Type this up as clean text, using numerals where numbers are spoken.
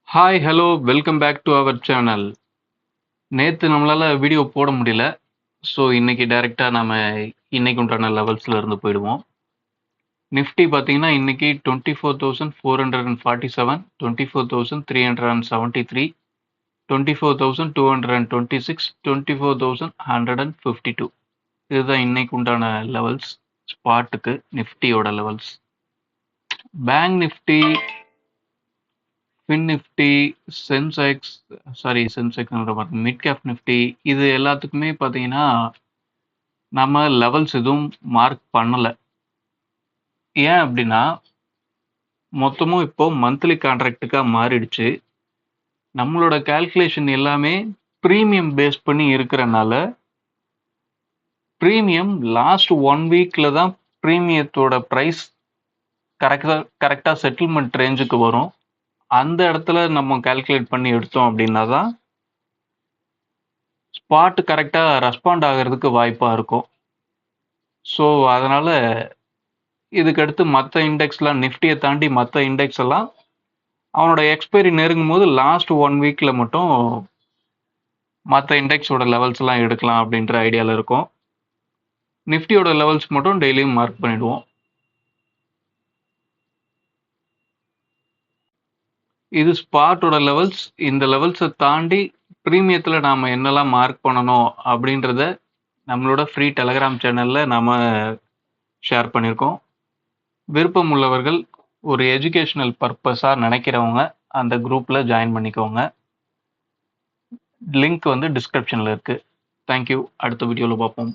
Hi hello welcome back to our channel. நேற்று நம்மளால் video போட முடியல. ஸோ இன்றைக்கி டைரெக்டாக நம்ம இன்னைக்கு உண்டான லெவல்ஸில் இருந்து போயிடுவோம். நிஃப்டி பார்த்தீங்கன்னா இன்றைக்கி 24,447, 24,373, 24,226, 24,152. இதுதான் இன்னைக்கு உண்டான லெவல்ஸ் ஸ்பாட்டுக்கு நிஃப்டியோட levels. Bank Nifty, fin Nifty, Sensex mid cap Nifty இது எல்லாத்துக்குமே பார்த்தீங்கன்னா நம்ம லெவல்ஸ் எதுவும் மார்க் பண்ணலை. ஏன் அப்படின்னா மொத்தமும் இப்போ மந்த்லி கான்ட்ராக்டுக்காக மாறிடுச்சு. நம்மளோட கால்குலேஷன் எல்லாமே ப்ரீமியம் பேஸ் பண்ணி இருக்கிறனால ப்ரீமியம் லாஸ்ட் 1 வீக்கில் தான் ப்ரீமியத்தோட ப்ரைஸ் கரெக்டாக செட்டில்மெண்ட் ரேஞ்சுக்கு வரும். அந்த இடத்துல நம்ம கால்குலேட் பண்ணி எடுத்தோம் அப்படின்னா தான் ஸ்பாட் கரெக்டாக ரெஸ்பாண்ட் ஆகிறதுக்கு வாய்ப்பாக இருக்கும். ஸோ அதனால் இதுக்கடுத்து மற்ற இண்டெக்ஸ்லாம் நிஃப்டியை தாண்டி மற்ற இண்டெக்ஸ் எல்லாம் அவனோட எக்ஸ்பைரி நெருங்கும் போது லாஸ்ட் 1 வீக்கில் மட்டும் மற்ற இண்டெக்ஸோட லெவல்ஸ்லாம் எடுக்கலாம் அப்படின்ற ஐடியாவில் இருக்கும். நிஃப்டியோட லெவல்ஸ் மட்டும் டெய்லியும் மார்க் பண்ணிவிடுவோம். இது ஸ்பாட்டோட லெவல்ஸ். இந்த லெவல்ஸை தாண்டி ப்ரீமியத்தில் நாம் என்னெல்லாம் மார்க் பண்ணணும் அப்படின்றத நம்மளோட ஃப்ரீ டெலகிராம் சேனலில் நாம் ஷேர் பண்ணியிருக்கோம். விருப்பம் உள்ளவர்கள் ஒரு எஜுகேஷ்னல் பர்பஸாக நினைக்கிறவங்க அந்த குரூப்பில் ஜாயின் பண்ணிக்கோங்க. லிங்க் வந்து டிஸ்கிரிப்ஷனில் இருக்குது. தேங்க்யூ. அடுத்த வீடியோவில் பார்ப்போம்.